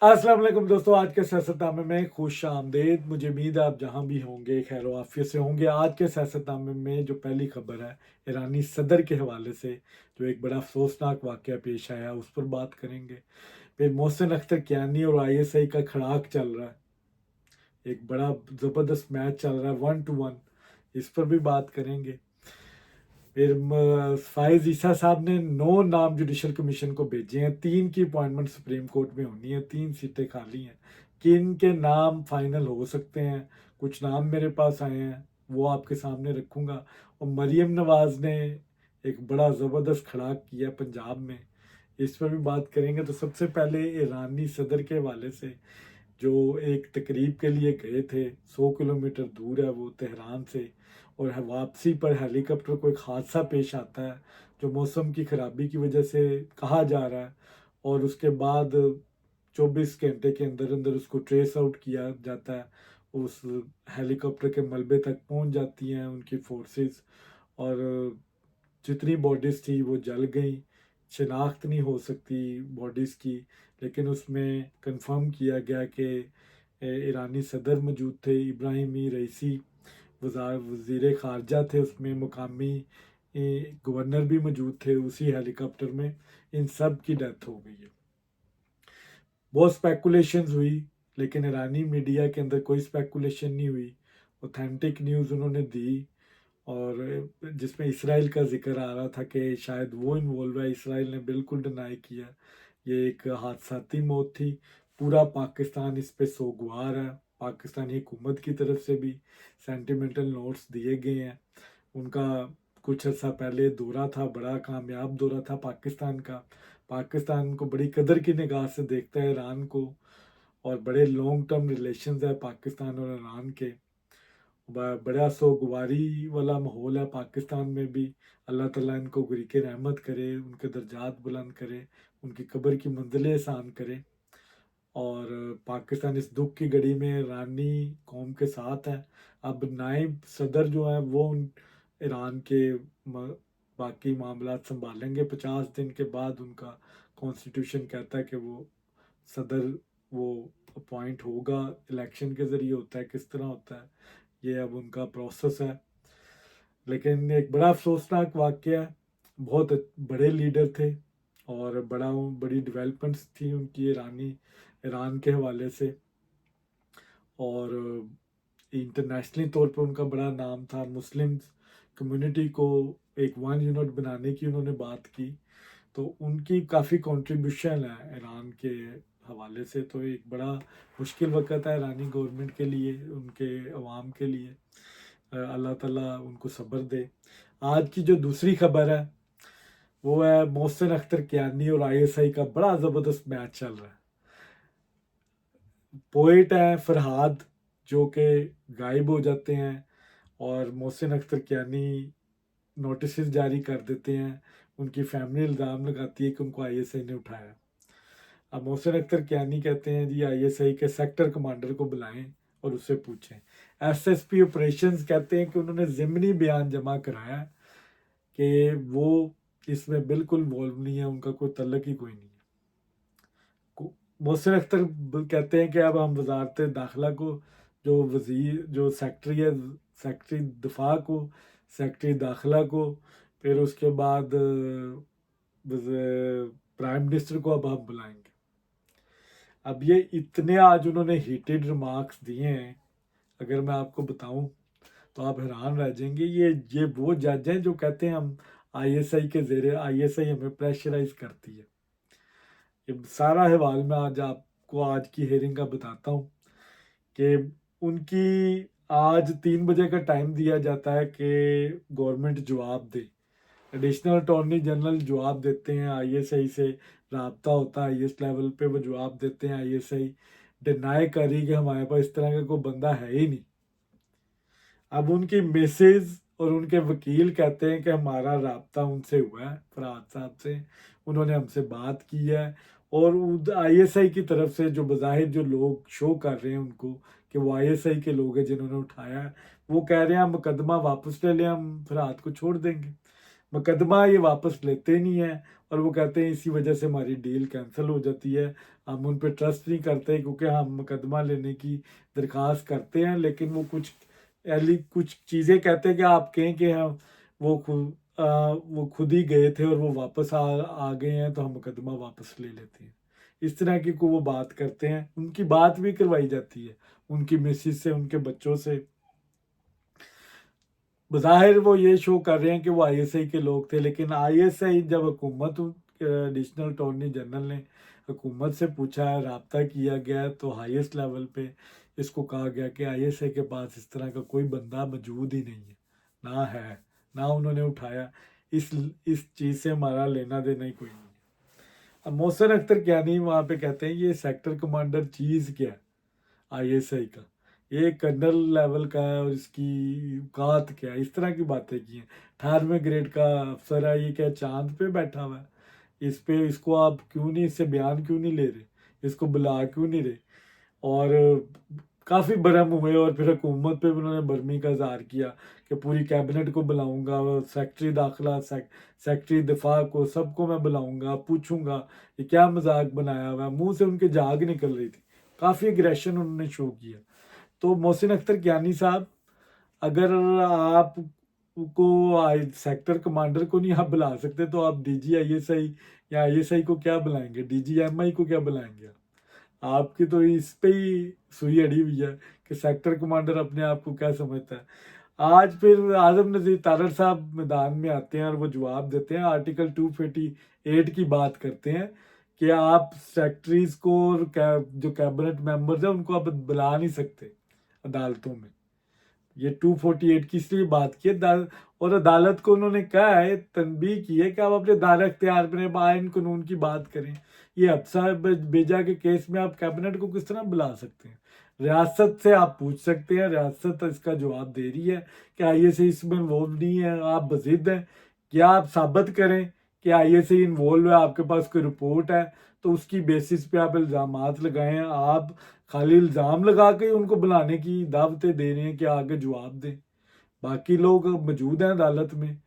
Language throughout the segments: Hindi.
अस्सलाम वालेकुम दोस्तों, आज के सियासतनामे में खुश आमदेद। मुझे उम्मीद है आप जहां भी होंगे खैर आफियत से होंगे। आज के सियासतनामे में जो पहली खबर है ईरानी सदर के हवाले से, जो एक बड़ा अफसोसनाक वाक़या पेश आया उस पर बात करेंगे। फिर मोहसिन अख्तर कियानी और आईएसआई का खड़ाक चल रहा है, एक बड़ा ज़बरदस्त मैच चल रहा है 1-1, इस पर भी बात करेंगे। फिर फाइज ईसा साहब ने 9 नाम जुडिशल कमीशन को भेजे हैं। 3 की अपॉइंटमेंट सुप्रीम कोर्ट में होनी है, 3 सीटें खाली हैं। किन के नाम फाइनल हो सकते हैं, कुछ नाम मेरे पास आए हैं, वो आपके सामने रखूंगा। और मरीम नवाज ने एक बड़ा ज़बरदस्त खड़ाक किया पंजाब में, इस पर भी बात करेंगे। तो सबसे पहले ईरानी सदर के हवाले से, जो एक तकरीब के लिए गए थे, 100 किलोमीटर दूर है वो तेहरान से, और वापसी पर हेलीकॉप्टर को एक हादसा पेश आता है जो मौसम की खराबी की वजह से कहा जा रहा है। और उसके बाद 24 घंटे के अंदर अंदर उसको ट्रेस आउट किया जाता है। उस हेलीकॉप्टर के मलबे तक पहुंच जाती हैं उनकी फोर्सेस, और जितनी बॉडीज़ थी वो जल गई। शिनाख्त नहीं हो सकती बॉडीज़ की, लेकिन उसमें कंफर्म किया गया कि ईरानी सदर मौजूद थे, इब्राहिमी रईसी वज़ीर ख़ारजा थे, उसमें मुकामी गवर्नर भी मौजूद थे उसी हेलीकॉप्टर में। इन सब की डेथ हो गई है। बहुत स्पेकुलेशंस हुई, लेकिन ईरानी मीडिया के अंदर कोई स्पेकुलेशन नहीं हुई, ऑथेंटिक न्यूज़ उन्होंने दी। और जिसमें इसराइल का जिक्र आ रहा था कि शायद वो इन्वॉल्व है, इसराइल ने बिल्कुल डिनाई किया। ये एक हादसाती मौत थी। पूरा पाकिस्तान इस पे सोगवार है। पाकिस्तानी हुकूमत की तरफ से भी सेंटिमेंटल नोट्स दिए गए हैं। उनका कुछ अर्सा पहले दौरा था, बड़ा कामयाब दौरा था पाकिस्तान का। पाकिस्तान को बड़ी कदर की निगाह से देखता है ईरान को, और बड़े लॉन्ग टर्म रिलेशंस है पाकिस्तान और ईरान के। बड़ा सोगवारी वाला माहौल है पाकिस्तान में भी। अल्लाह ताला इनको गुरीक रहमत करे, उनके दर्जात बुलंद करे, उनकी कब्र की मंजिलें आसान करे। और पाकिस्तान इस दुख की घड़ी में ईरानी कौम के साथ है। अब नायब सदर जो है वो ईरान के बाकी मामला संभालेंगे। 50 दिन के बाद उनका कॉन्स्टिट्यूशन कहता है कि वो सदर वो अपॉइंट होगा, इलेक्शन के ज़रिए होता है, किस तरह होता है ये अब उनका प्रोसेस है। लेकिन एक बड़ा अफसोसनाक वाक़या है। बहुत बड़े लीडर थे और बड़ी डेवलपमेंट्स थी उनकी ईरान के हवाले से। और इंटरनेशनली तौर पर उनका बड़ा नाम था। मुस्लिम कम्युनिटी को एक वन यूनिट बनाने की उन्होंने बात की। तो उनकी काफ़ी कंट्रीब्यूशन है ईरान के हवाले से। तो एक बड़ा मुश्किल वक्त है ईरानी गवर्नमेंट के लिए, उनके अवाम के लिए। अल्लाह ताला उनको सब्र दे। आज की जो दूसरी खबर है वो है मोहसिन अख्तर कियानी और आईएसआई का बड़ा ज़बरदस्त मैच चल रहा है। पोइट है फरहाद, जो कि गायब हो जाते हैं, और मोहसिन अख्तर कियानी नोटिस जारी कर देते हैं। उनकी फैमिली इल्ज़ाम लगाती है कि उनको आईएसआई ने उठाया। अब मोहसिन अख्तर कियानी कहते हैं जी आईएसआई के सेक्टर कमांडर को बुलाएं और उससे पूछें। एसएसपी ऑपरेशंस कहते हैं कि उन्होंने ज़िमनी बयान जमा कराया कि वो इसमें बिल्कुल इन्वॉल्व नहीं है, उनका कोई तल्लक ही कोई नहीं है। मोहसिन अख्तर कहते हैं कि अब हम वजारत दाखिला को, जो वजीर जो सेक्रेटरी है, सेक्रेटरी दिफा को, सेक्रेटरी दाखिला को, फिर उसके बाद प्राइम मिनिस्टर को अब हम बुलाएंगे। अब ये इतने आज उन्होंने हीटेड रिमार्क्स दिए हैं, अगर मैं आपको बताऊं तो आप हैरान रह जाएंगे। ये वो जज हैं जो कहते हैं हम आईएसआई के जेरे, आईएसआई हमें प्रेशराइज करती है। ये सारा हवाल मैं आज आपको आज की हेयरिंग का बताता हूँ कि उनकी आज 3 बजे का टाइम दिया जाता है कि गवर्नमेंट जवाब दे। एडिशनल अटॉर्नी जनरल जवाब देते हैं, आईएसआई से रबता होता है हाईएस्ट लेवल पे, वो जवाब देते हैं। आईएसआई डिनाई करी कि हमारे पास इस तरह का कोई बंदा है ही नहीं। अब उनकी मिसेज और उनके वकील कहते हैं कि हमारा रबता उनसे हुआ है, फरहाद साहब से, उन्होंने हमसे बात की है। और आईएसआई की तरफ से जो बज़ाहिर जो लोग शो कर रहे हैं उनको कि वो आईएसआई के लोग हैं जिन्होंने उठाया है, वो कह रहे हैं हम मुकदमा वापस ले लें, हम फरहाद को छोड़ देंगे। मुकदमा ये वापस लेते नहीं है और वो कहते हैं इसी वजह से हमारी डील कैंसिल हो जाती है, हम उन पर ट्रस्ट नहीं करते क्योंकि हम मुकदमा लेने की दरख्वास्त करते हैं लेकिन वो कुछ चीज़ें कहते हैं कि आप कहें कि हम वो खुद ही गए थे और वो वापस आ गए हैं तो हम मुकदमा वापस ले लेते हैं। इस तरह की को वो बात करते हैं, उनकी बात भी करवाई जाती है उनकी मिसिस से, उनके बच्चों से। बज़ाहिर वो ये शो कर रहे हैं कि वो आईएसआई के लोग थे, लेकिन आईएसआई जब हुकूमत एडिशनल अटॉर्नी जनरल ने हुकूमत से पूछा है, रब्ता किया गया तो हाईएस्ट लेवल पे इसको कहा गया कि आईएसआई के पास इस तरह का कोई बंदा मौजूद ही नहीं है, ना है, ना उन्होंने उठाया। इस चीज़ से हमारा लेना देना ही कोई नहीं है। अब मोहसिन अख्तर कियानी वहाँ पे कहते हैं ये सेक्टर कमांडर चीज़ क्या है आईएसआई का, ये कर्नल लेवल का है और इसकी औकात क्या है, इस तरह की बातें की हैं। 18वें ग्रेड का अफसर है, ये क्या चांद पे बैठा हुआ है, इसको आप क्यों नहीं, इससे बयान क्यों नहीं ले रहे, इसको बुला क्यों नहीं रहे। और काफ़ी बरहम हुए और फिर हुकूमत पे भी उन्होंने बरमी का इजहार किया कि पूरी कैबिनेट को बुलाऊंगा, सेक्रेटरी दाखिला, सेक्रेटरी दिफा को, सबको मैं बुलाऊंगा, पूछूंगा ये क्या मजाक बनाया हुआ है। मुंह से उनके झाग निकल रही थी, काफ़ी एग्रेशन उन्होंने शो किया। तो मोहसिन अख्तर कियानी साहब, अगर आप को सेक्टर कमांडर को नहीं आप बुला सकते तो आप डीजी आईएसआई या आईएसआई को क्या बुलाएंगे, डीजीएमआई को क्या बुलाएंगे। आपकी तो इस पे ही सुई अड़ी हुई है कि सेक्टर कमांडर अपने आप को क्या समझता है। आज फिर आजम नजीर तारड़ साहब मैदान में आते हैं और वो जवाब देते हैं, आर्टिकल 248 की बात करते हैं कि आप सेक्रेटरीज को और जो कैबिनेट मेंबर्स हैं उनको आप बुला नहीं सकते अदालतों में। ये 248 की इसलिए बात की है और अदालत को उन्होंने कहा है, तनबीह की है कि आप अपने दायरा इख्तियार में आइन कानून की बात करें। ये हफ्सा बेजा के केस में आप कैबिनेट को किस तरह बुला सकते हैं। रियासत से आप पूछ सकते हैं, रियासत इसका जवाब दे रही है कि आईएसआई इसमें इन्वॉल्व नहीं है, आप बजिद हैं, क्या आप साबित करें कि आईएसआई इन्वॉल्व है, आपके पास कोई रिपोर्ट है तो उसकी बेसिस पे आप इल्ज़ामात लगाएं। आप खाली इल्ज़ाम लगा के उनको बुलाने की दावतें दे रहे हैं कि आगे जवाब दें, बाकी लोग मौजूद हैं अदालत में।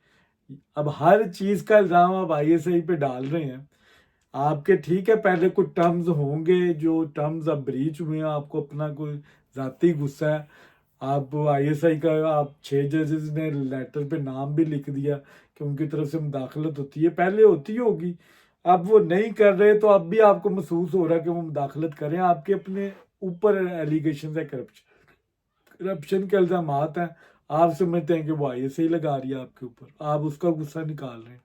अब हर चीज़ का इल्ज़ाम आप आईएसआई पे डाल रहे हैं। आपके ठीक है पहले कुछ टर्म्स होंगे, जो टर्म्स अब ब्रीच हुए हैं, आपको अपना कोई ज़ाती गुस्सा है, आप आईएसआई का आप 6 जजेस ने लेटर पे नाम भी लिख दिया कि उनकी तरफ से मुदाखलत होती है, पहले होती होगी, अब वो नहीं कर रहे तो अब भी आपको महसूस हो रहा है कि वो मुदाखलत करें। आपके अपने ऊपर एलिगेशन है, करप्शन के इल्ज़ाम हैं, आप समझते हैं कि वो आईएसआई लगा रही है आपके ऊपर, आप उसका गुस्सा निकाल रहे हैं,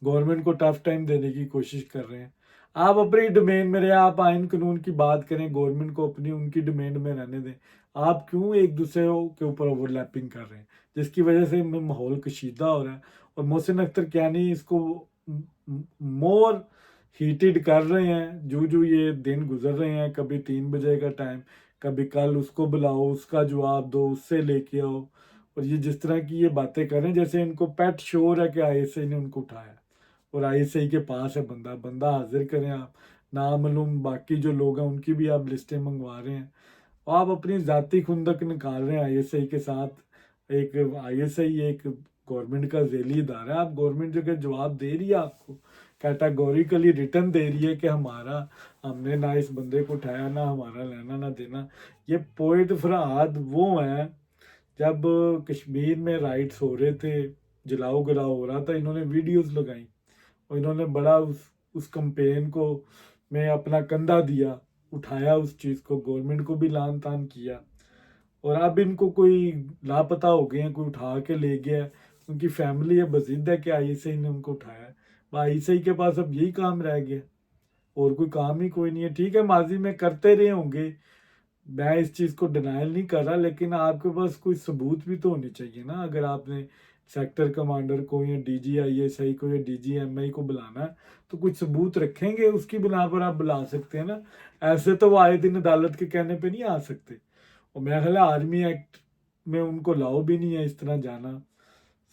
गवर्नमेंट को टफ टाइम देने की कोशिश कर रहे हैं। आप अपनी डोमेन में रहे, आप आइन कानून की बात करें, गवर्नमेंट को अपनी उनकी डोमेन में रहने दें। आप क्यों एक दूसरे के ऊपर ओवरलैपिंग कर रहे हैं, जिसकी वजह से माहौल कशीदा हो रहा है। और मोहसिन अख्तर कियानी इसको मोर हीटेड कर रहे हैं जो जो ये दिन गुजर रहे हैं। कभी 3 बजे का टाइम, कभी कल उसको बुलाओ, उसका जवाब दो, उससे लेके आओ, और ये जिस तरह की ये बातें कर रहे हैं जैसे इनको पेट शोर है कि आईएसआई ने उनको उठाया और आईएसआई के पास है बंदा बंदा हाजिर करें। आप नामालूम बाकी जो लोग हैं उनकी भी आप लिस्टें मंगवा रहे हैं और आप अपनी ज़ाती खुंदक निकाल रहे हैं आईएसआई के साथ। एक आईएसआई एक गवर्नमेंट का झेली इदारा है, आप गवर्नमेंट जो जवाब दे रही है आपको कैटेगोरिकली रिटर्न दे रही है कि हमने ना इस बंदे को उठाया, ना हमारा लेना ना देना। ये पोइट फरहाद वो हैं, जब कश्मीर में राइट्स हो रहे थे, जलाओ गलाओ हो रहा था, इन्होंने वीडियोस लगाई और इन्होंने बड़ा उस कंपेन को में अपना कंधा दिया, उठाया उस चीज़ को, गवर्नमेंट को भी लान तान किया। और अब इनको कोई लापता हो गए हैं, कोई उठा के ले गया, उनकी फैमिली है बजिद है कि आईएसआई ने उनको उठाया है। आईएसआई के पास अब यही काम रह गया और कोई काम ही कोई नहीं है। ठीक है माजी में करते रहे होंगे, मैं इस चीज़ को डिनाइल नहीं कर रहा, लेकिन आपके पास कोई सबूत भी तो होने चाहिए ना। अगर आपने सेक्टर कमांडर को या डीजी आईएसआई को या डीजीएमआई को बुलाना है तो कुछ सबूत रखेंगे, उसकी बिना पर आप बुला सकते हैं ना। ऐसे तो वो आए दिन अदालत के कहने पे नहीं आ सकते। और मेरा ख्याल है आर्मी एक्ट में उनको लाओ भी नहीं है इस तरह जाना,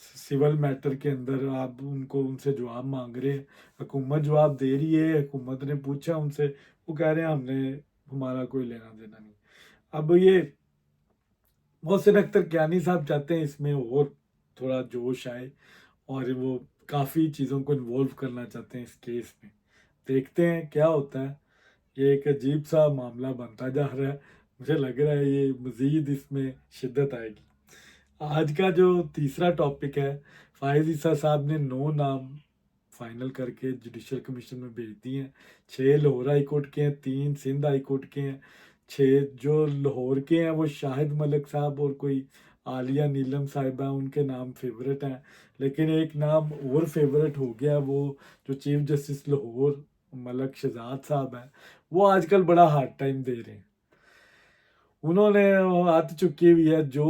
सिविल मैटर के अंदर आप उनको उनसे जवाब मांग रहे हैं। हुकूमत जवाब दे रही है, हुकूमत ने पूछा उनसे, वो कह रहे हैं हमारा कोई लेना देना नहीं। अब ये मोहसिन अख्तर कियानी साहब चाहते हैं इसमें और थोड़ा जोश आए और वो काफ़ी चीज़ों को इन्वॉल्व करना चाहते हैं इस केस में। देखते हैं क्या होता है। ये एक अजीब सा मामला बनता जा रहा है। मुझे लग रहा है ये मज़ीद इसमें शिद्दत आएगी। आज का जो तीसरा टॉपिक है, फायद ईसा साहब ने 9 नाम फाइनल करके जुडिशल कमीशन में भेज दिए हैं। 6 लाहौर हाई कोर्ट के हैं, 3 सिंध हाई कोर्ट के हैं। 6 जो लाहौर के हैं वो शाहिद मलिक साहब और कोई आलिया नीलम साहिबा, उनके नाम फेवरेट हैं। लेकिन एक नाम और फेवरेट हो गया, वो जो चीफ जस्टिस लाहौर मलक शहजाद साहब हैं, वो आजकल बड़ा हार्ड टाइम दे रहे हैं। उन्होंने आत चुकी हुई है जो,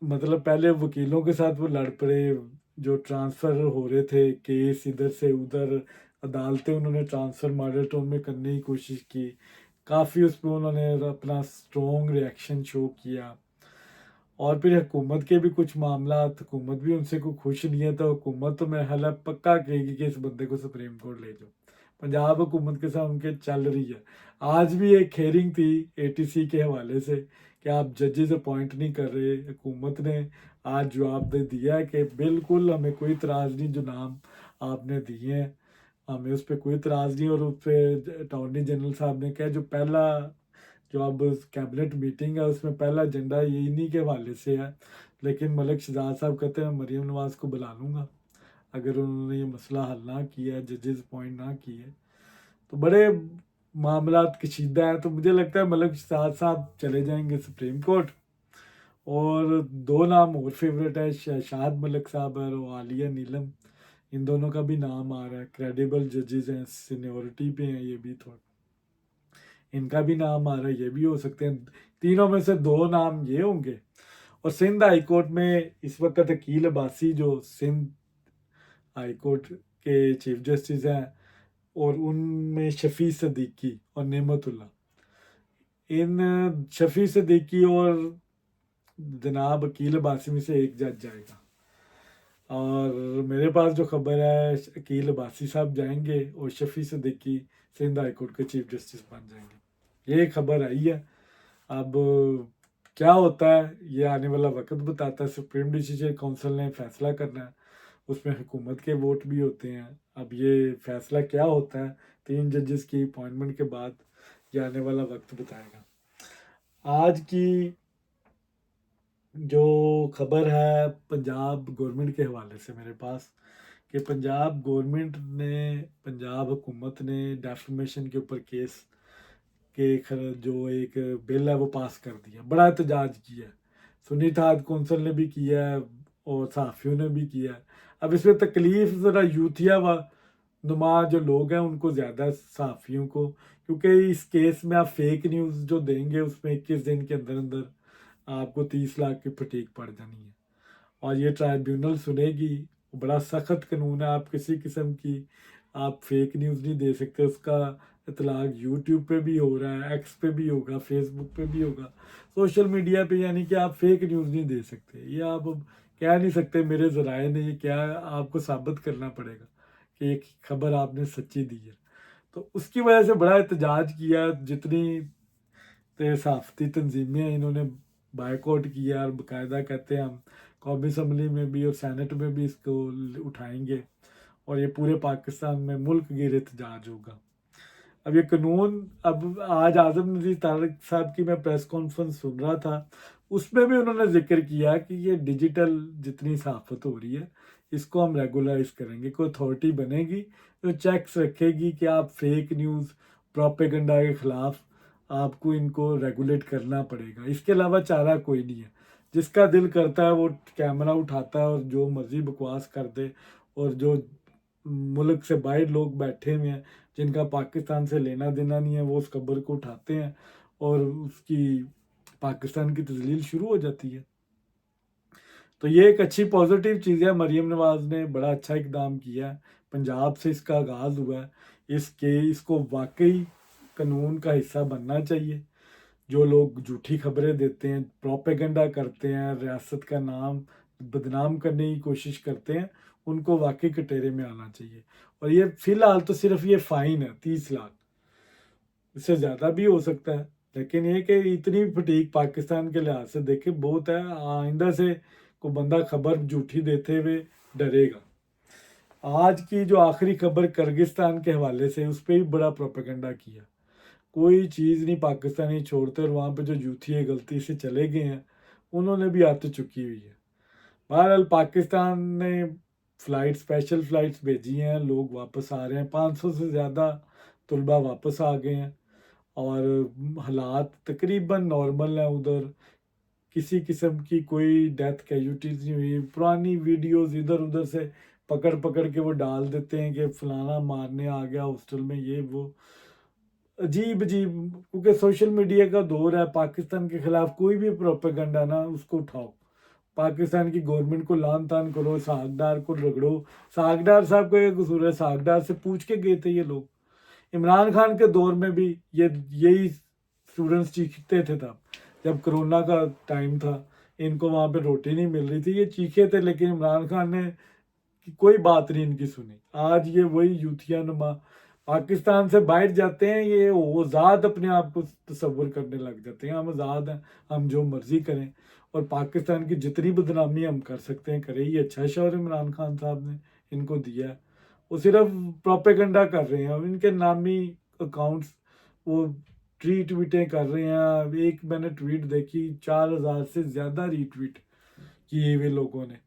मतलब पहले वकीलों के साथ वो लड़ पड़े, जो ट्रांसफ़र हो रहे थे केस इधर से उधर, अदालतें उन्होंने ट्रांसफ़र मॉडल में करने की कोशिश की। काफ़ी उस पर उन्होंने अपना स्ट्रॉन्ग रिएक्शन शो किया। और फिर हुकूमत के भी कुछ मामला, हुकूमत भी उनसे कोई खुश नहीं है, तो हुकूमत तो मेरा ख्याल है पक्का कहेगी कि इस बंदे को सुप्रीम कोर्ट ले जाओ। पंजाब हुकूमत के साथ उनके चल रही है। आज भी एक हेयरिंग थी एटीसी के हवाले से कि आप जजेस अपॉइंट नहीं कर रहे। हुकूमत ने आज जवाब दे दिया है कि बिल्कुल हमें कोई इतराज़ नहीं, जो नाम आपने दिए हैं हमें उस पर कोई इतराज़ नहीं। और उस पर अटॉर्नी जनरल साहब ने कहा जो पहला, जो अब कैबिनेट मीटिंग है उसमें पहला एजेंडा ये इन्हीं के हवाले से है। लेकिन मलिक शहजाद साहब कहते हैं मरीम नवाज़ को बुला लूँगा अगर उन्होंने ये मसला हल ना किया, जजेस अपॉइंट ना किए। तो बड़े मामला कशीदा है। तो मुझे लगता है मलिक शहजाद साहब चले जाएंगे सुप्रीम कोर्ट। और 2 नाम और फेवरेट है, शाहिद मलिक साहब और आलिया नीलम। इन दोनों का भी नाम आ रहा है, क्रेडिबल जजेस हैं, सीनियोरिटी पे हैं ये भी थोड़ा, इनका भी नाम आ रहा है, ये भी हो सकते हैं। तीनों में से 2 नाम ये होंगे। और सिंध हाई कोर्ट में इस वक्त अकील अब्बासी जो सिंध हाई कोर्ट के चीफ जस्टिस हैं, और उनमें शफी सदीकी और नेमतुल्ला, इन शफी सदीकी और जनाब अकील अब्बासी में से एक जज जाएगा। और मेरे पास जो खबर है अकील अब्बासी साहब जाएंगे और शफी सदीकी सिंध हाई कोर्ट के चीफ जस्टिस बन जाएंगे। ये खबर आई है। अब क्या होता है ये आने वाला वक्त बताता है। सुप्रीम जुडिशल काउंसिल ने फैसला करना है, उसमें हुकूमत के वोट भी होते हैं। अब ये फैसला क्या होता है 3 जजेस की अपॉइंटमेंट के बाद, ये आने वाला वक्त बताएगा। आज की जो खबर है पंजाब गवर्नमेंट के हवाले से मेरे पास, कि पंजाब गवर्नमेंट ने, पंजाब हुकूमत ने डेफमेशन के ऊपर केस के जो एक बिल है वो पास कर दिया। बड़ा एहतजाज किया है, सुन्नी इत्तेहाद कौंसल ने भी किया है और सहाफ़ियों ने भी किया है। अब इसमें तकलीफ ज़रा यूथिया व नुमा जो लोग हैं उनको ज़्यादा, सहाफ़ियों को, क्योंकि इस केस में आप फेक न्यूज़ जो देंगे उसमें 21 दिन के अंदर अंदर आपको 30 लाख की फटीक पड़ जानी है। और ये ट्राइब्यूनल सुनेगी। बड़ा सख्त कानून है, आप किसी किस्म की आप फेक न्यूज़ नहीं दे सकते। उसका इतलाक यूट्यूब पे भी हो रहा है, एक्स पे भी होगा, फेसबुक पे भी होगा, सोशल मीडिया पे। यानी कि आप फेक न्यूज़ नहीं दे सकते। ये आप अब कह नहीं सकते मेरे ज़राए ने ये क्या, आपको साबित करना पड़ेगा कि एक खबर आपने सच्ची दी है। तो उसकी वजह से बड़ा एहतजाज किया। जितनी सहाफ़ती तंजीमें हैं इन्होंने बायकॉट किया, और बाकायदा कहते हैं हम कौमी असम्बली में भी और सैनेट में भी इसको उठाएंगे और ये पूरे पाकिस्तान में मुल्क गिर एहतजाज होगा। अब ये कानून, अब आज आज़म नज़ीर तारिक साहब की मैं प्रेस कॉन्फ्रेंस सुन रहा था, उसमें भी उन्होंने जिक्र किया कि ये डिजिटल जितनी सहाफ़त हो रही है इसको हम रेगुलराइज करेंगे। कोई अथॉरिटी बनेगी जो चेक्स रखेगी कि आप फेक न्यूज़, प्रोपेगेंडा के ख़िलाफ़ आपको इनको रेगुलेट करना पड़ेगा। इसके अलावा चारा कोई नहीं है। जिसका दिल करता है वो कैमरा उठाता है और जो मर्ज़ी बकवास कर दे। और जो मुल्क से बाहर लोग बैठे हुए हैं जिनका पाकिस्तान से लेना देना नहीं है, वो उस खबर को उठाते हैं और उसकी पाकिस्तान की तजलील शुरू हो जाती है। तो ये एक अच्छी पॉजिटिव चीज़ है। मरीम नवाज़ ने बड़ा अच्छा इकदाम किया है। पंजाब से इसका आगाज़ हुआ है। इसको वाकई कानून का हिस्सा बनना चाहिए। जो लोग झूठी खबरें देते हैं, प्रोपेगेंडा करते हैं, रियासत का नाम बदनाम करने की कोशिश करते हैं, उनको वाकई कटेरे में आना चाहिए। और ये फ़िलहाल तो सिर्फ ये फ़ाइन है 30 लाख, इससे ज़्यादा भी हो सकता है। लेकिन ये कि इतनी फटीक पाकिस्तान के लिहाज से देखे बहुत है। आइंदा से कोई बंदा खबर झूठी देते हुए डरेगा। आज की जो आखिरी खबर किर्गिस्तान के हवाले से, उस पर भी बड़ा प्रोपेगेंडा किया। कोई चीज़ नहीं पाकिस्तानी छोड़ते, और वहाँ पे जो यूथी गलती से चले गए हैं उन्होंने भी आत चुकी हुई है। बहरहाल पाकिस्तान ने स्पेशल फ़्लाइट्स भेजी हैं, लोग वापस आ रहे हैं, 500 से ज़्यादा तलबा वापस आ गए हैं, और हालात तकरीबन नॉर्मल हैं उधर। किसी किस्म की कोई डेथ कैजुअल्टीज नहीं हुई। पुरानी वीडियोस इधर उधर से पकड़ पकड़ के वो डाल देते हैं कि फलाना मारने आ गया हॉस्टल में, ये वो अजीब अजीब। क्योंकि सोशल मीडिया का दौर है, पाकिस्तान के खिलाफ कोई भी प्रोपेगेंडा ना उसको उठाओ, पाकिस्तान की गवर्नमेंट को लान तान करो, सागदार को रगड़ो। सागदार साहब को एक कसूर है, सागदार से पूछ के गए थे ये लोग। इमरान खान के दौर में भी यही स्टूडेंट्स चीखते थे तब, जब कोरोना का टाइम था, इनको वहाँ पे रोटी नहीं मिल रही थी, ये चीखे थे, लेकिन इमरान खान ने कोई बात नहीं इनकी सुनी। आज ये वही यूथिया नुमा पाकिस्तान से बाहर जाते हैं, ये आज़ाद अपने आप को तस्वर करने लग जाते हैं, हम आज़ाद हैं, हम जो मर्जी करें, और पाकिस्तान की जितनी बदनामी हम कर सकते हैं करें। ये अच्छा शौर इमरान खान साहब ने इनको दिया है। वो सिर्फ प्रोपेगेंडा कर रहे हैं, इनके नामी अकाउंट्स वो ट्वीटें कर रहे हैं। एक मैंने ट्वीट देखी, 4000 से ज़्यादा रीट्वीट किए हुए लोगों ने,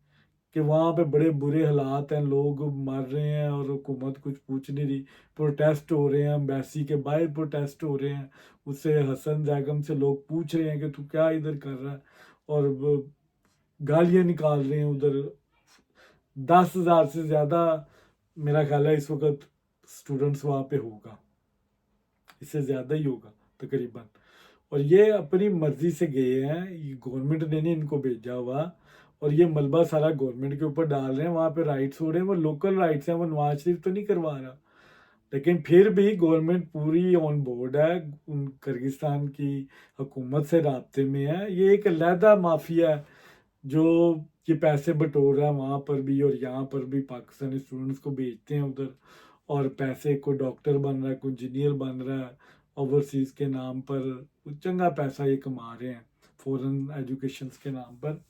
कि वहाँ पे बड़े बुरे हालात हैं, लोग मर रहे हैं और हुकूमत कुछ पूछ नहीं रही। प्रोटेस्ट हो रहे हैं, एम्बेसी के बाहर प्रोटेस्ट हो रहे हैं, उससे हसन जैगम से लोग पूछ रहे हैं कि तू क्या इधर कर रहा है, और गालियाँ निकाल रहे हैं उधर। 10,000 से ज़्यादा मेरा ख्याल है इस वक्त स्टूडेंट्स वहाँ पे होगा, इससे ज़्यादा ही होगा तकरीबन। और ये अपनी मर्जी से गए हैं, गवर्नमेंट ने नहीं इनको भेजा हुआ, और ये मलबा सारा गवर्नमेंट के ऊपर डाल रहे हैं। वहाँ पे राइट्स हो रहे हैं, वो लोकल राइट्स हैं, वो नवाज शरीफ तो नहीं करवा रहा, लेकिन फिर भी गवर्नमेंट पूरी ऑन बोर्ड है, किर्गिस्तान की हुकूमत से राब्ते में है। ये एक अलहदा माफिया है जो ये पैसे बटोर रहा है वहाँ पर भी और यहाँ पर भी, पाकिस्तानी स्टूडेंट्स को भेजते हैं उधर, और पैसे, कोई डॉक्टर बन रहा है, कोई इंजीनियर बन रहा है, ओवरसीज़ के नाम पर चंगा पैसा ये कमा रहे हैं, फॉरेन एजुकेशन के नाम पर।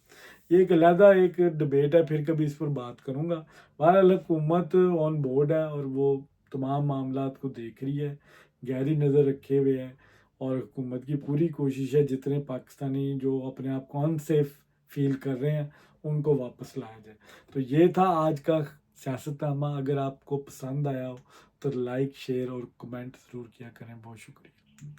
ये एक अलहदा एक डिबेट है, फिर कभी इस पर बात करूँगा। बहरहाल हुकूमत ऑन बोर्ड है, और वो तमाम मामलात को देख रही है, गहरी नज़र रखे हुए है, और हुकूमत की पूरी कोशिश है जितने पाकिस्तानी जो अपने आप को अनसेफ फील कर रहे हैं उनको वापस लाया जाए। तो ये था आज का सियासतनामा। अगर आपको पसंद आया हो तो लाइक शेयर और कमेंट ज़रूर किया करें। बहुत शुक्रिया।